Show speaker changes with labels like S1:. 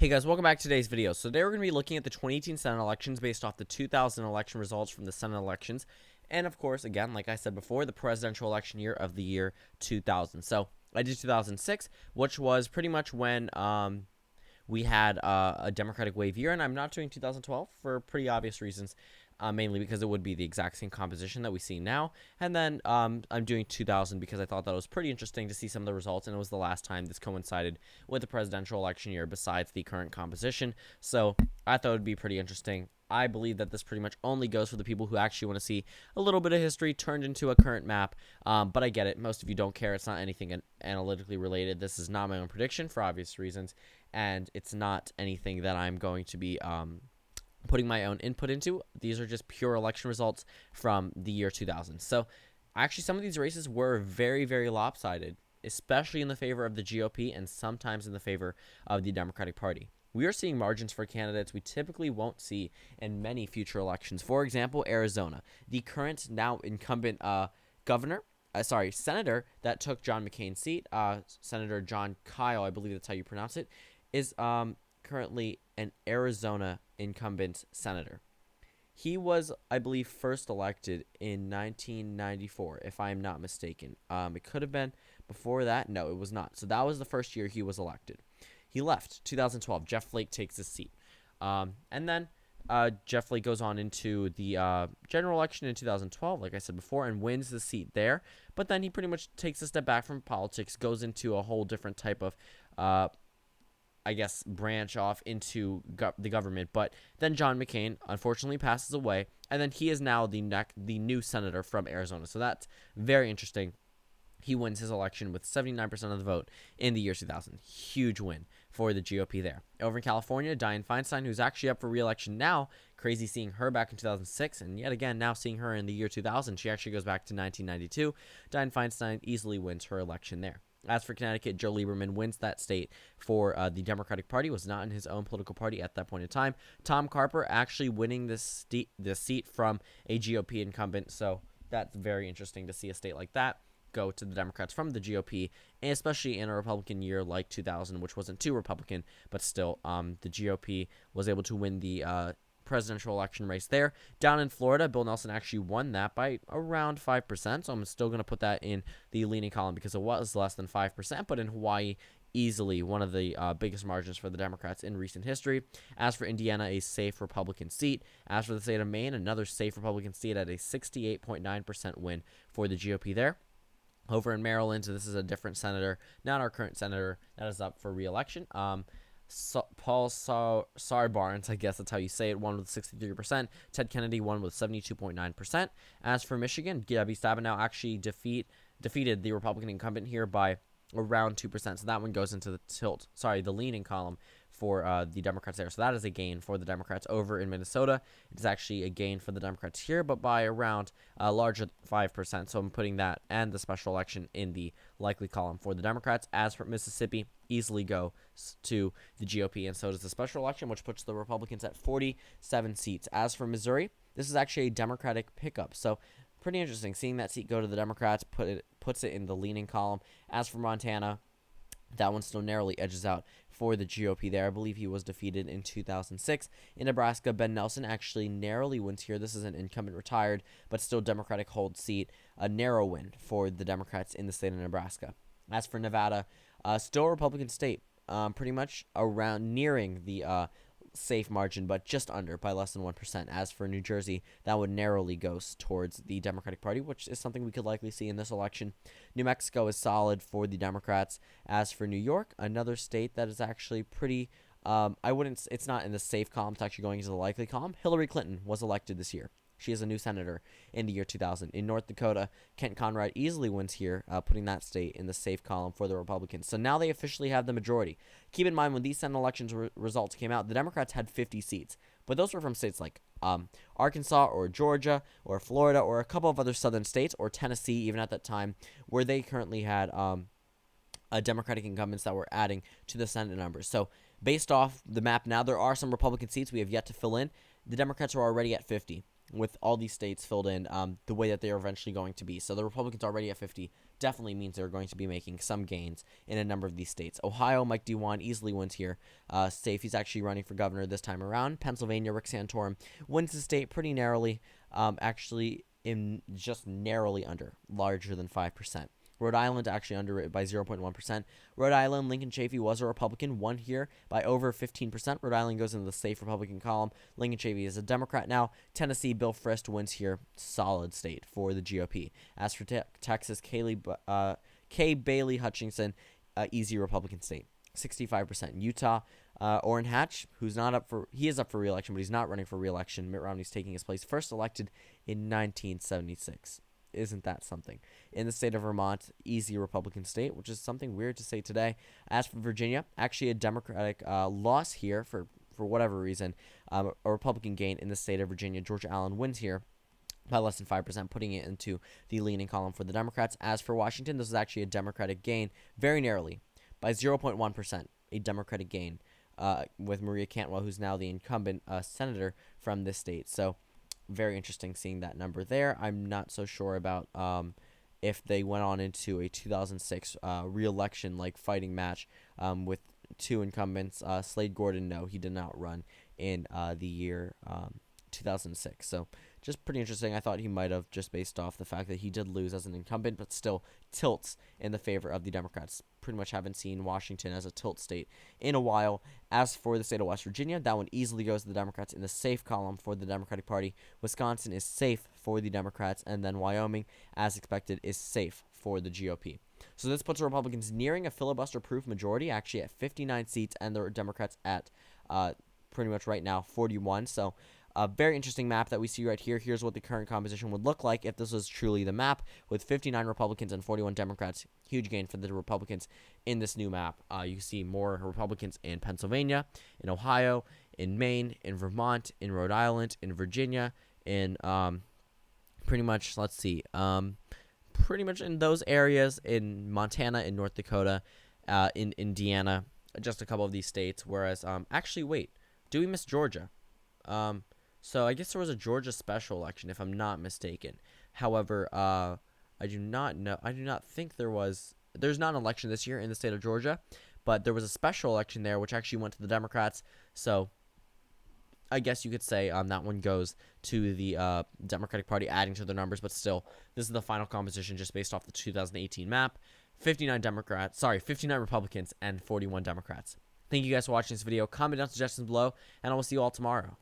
S1: Hey guys, welcome back to today's video. So today we're going to be looking at the 2018 Senate elections based off the 2000 election results from the Senate elections. And of course, again, like I said before, the presidential election year of the year 2000. So I did 2006, which was pretty much when we had a Democratic wave year. And I'm not doing 2012 for pretty obvious reasons. Mainly because it would be the exact same composition that we see now. And then I'm doing 2000 because I thought that was pretty interesting to see some of the results, and it was the last time this coincided with the presidential election year besides the current composition. So I thought it would be pretty interesting. I believe that this pretty much only goes for the people who actually want to see a little bit of history turned into a current map. But I get it. Most of you don't care. It's not anything analytically related. This is not my own prediction for obvious reasons, and it's not anything that I'm going to be putting my own input into. These are just pure election results from the year 2000. So actually some of these races were very, very lopsided, especially in the favor of the GOP and sometimes in the favor of the Democratic Party. We are seeing margins for candidates we typically won't see in many future elections. For example, Arizona, the current now incumbent senator that took John McCain's seat, Senator John Kyle, I believe that's how you pronounce it, is currently an Arizona incumbent senator. He was, I believe, first elected in 1994, if I am not mistaken. It could have been before that. No, it was not. So that was the first year he was elected. He left 2012. Jeff Flake takes his seat. And then Jeff Flake goes on into the general election in 2012, like I said before, and wins the seat there. But then he pretty much takes a step back from politics, goes into a whole different type of branch off into the government. But then John McCain, unfortunately, passes away, and then he is now the new senator from Arizona. So that's very interesting. He wins his election with 79% of the vote in the year 2000. Huge win for the GOP there. Over in California, Dianne Feinstein, who's actually up for re-election now. Crazy seeing her back in 2006, and yet again now seeing her in the year 2000. She actually goes back to 1992. Dianne Feinstein easily wins her election there. As for Connecticut, Joe Lieberman wins that state for the Democratic Party, was not in his own political party at that point in time. Tom Carper actually winning the seat from a GOP incumbent, so that's very interesting to see a state like that go to the Democrats from the GOP, and especially in a Republican year like 2000, which wasn't too Republican, but still the GOP was able to win the presidential election race there. Down in Florida, Bill Nelson actually won that by around 5%, so I'm still going to put that in the leaning column because it was less than 5%, but in Hawaii, easily one of the biggest margins for the Democrats in recent history. As for Indiana, a safe Republican seat. As for the state of Maine, another safe Republican seat at a 68.9% win for the GOP there. Over in Maryland, so this is a different senator, not our current senator that is up for re-election. Paul Sarbanes, I guess that's how you say it, won with 63%. Ted Kennedy won with 72.9%. As for Michigan, Gabby Stabenow actually defeated the Republican incumbent here by around 2%. So that one goes into the leaning column for the Democrats there. So that is a gain for the Democrats. Over in Minnesota, it's actually a gain for the Democrats here, but by around a larger 5%. So I'm putting that and the special election in the likely column for the Democrats. As for Mississippi, easily go to the GOP, and so does the special election, which puts the Republicans at 47 seats. As for Missouri, this is actually a Democratic pickup. So pretty interesting seeing that seat go to the Democrats, puts it in the leaning column. As for Montana, that one still narrowly edges out for the GOP there. I believe he was defeated in 2006. In Nebraska, Ben Nelson actually narrowly wins here. This is an incumbent retired, but still Democratic hold seat. A narrow win for the Democrats in the state of Nebraska. As for Nevada, still a Republican state, pretty much around nearing the safe margin, but just under by less than 1%. As for New Jersey, that would narrowly go towards the Democratic Party, which is something we could likely see in this election. New Mexico is solid for the Democrats. As for New York, another state that is actually pretty it's not in the safe column, it's actually going into the likely column. Hillary Clinton was elected this year. She is a new senator in the year 2000. In North Dakota, Kent Conrad easily wins here, putting that state in the safe column for the Republicans. So now they officially have the majority. Keep in mind, when these Senate elections results came out, the Democrats had 50 seats. But those were from states like Arkansas or Georgia or Florida or a couple of other southern states, or Tennessee even at that time, where they currently had Democratic incumbents that were adding to the Senate numbers. So based off the map now, there are some Republican seats we have yet to fill in. The Democrats are already at 50. With all these states filled in the way that they are eventually going to be. So the Republicans already at 50, definitely means they're going to be making some gains in a number of these states. Ohio, Mike DeWine easily wins here. Safe. He's actually running for governor this time around. Pennsylvania, Rick Santorum wins the state pretty narrowly. Actually, in just narrowly under, larger than 5%. Rhode Island actually under it by 0.1%. Rhode Island, Lincoln Chafee was a Republican, won here by over 15%. Rhode Island goes into the safe Republican column. Lincoln Chafee is a Democrat now. Tennessee, Bill Frist wins here. Solid state for the GOP. As for Texas, Kay Bailey Hutchinson, easy Republican state. 65%. Utah, Orrin Hatch, he is up for re-election, but he's not running for re-election. Mitt Romney's taking his place. First elected in 1976. Isn't that something? In the state of Vermont, easy Republican state, which is something weird to say today. As for Virginia, actually a Democratic loss here for whatever reason. A Republican gain in the state of Virginia. George Allen wins here by less than 5%, putting it into the leaning column for the Democrats. As for Washington, this is actually a Democratic gain, very narrowly, by 0.1%, a Democratic gain with Maria Cantwell, who's now the incumbent senator from this state. So very interesting seeing that number there. I'm not so sure about if they went on into a 2006 re-election like fighting match with two incumbents. Slade Gordon, no, he did not run in the year 2006. So just pretty interesting. I thought he might have, just based off the fact that he did lose as an incumbent, but still tilts in the favor of the Democrats. Pretty much haven't seen Washington as a tilt state in a while. As for the state of West Virginia, that one easily goes to the Democrats in the safe column for the Democratic Party. Wisconsin is safe for the Democrats, and then Wyoming, as expected, is safe for the GOP. So this puts the Republicans nearing a filibuster-proof majority, actually at 59 seats, and the Democrats at pretty much right now 41. So a very interesting map that we see right here. Here's what the current composition would look like if this was truly the map, with 59 Republicans and 41 Democrats. Huge gain for the Republicans in this new map. You see more Republicans in Pennsylvania, in Ohio, in Maine, in Vermont, in Rhode Island, in Virginia, in pretty much, pretty much in those areas, in Montana, in North Dakota, in Indiana, just a couple of these states. Whereas, actually, wait, do we miss Georgia? So I guess there was a Georgia special election, if I'm not mistaken. However, I do not know. I do not think there's not an election this year in the state of Georgia, but there was a special election there, which actually went to the Democrats. So I guess you could say that one goes to the Democratic Party, adding to their numbers. But still, this is the final composition just based off the 2018 map. 59 Republicans and 41 Democrats. Thank you guys for watching this video. Comment down suggestions below, and I will see you all tomorrow.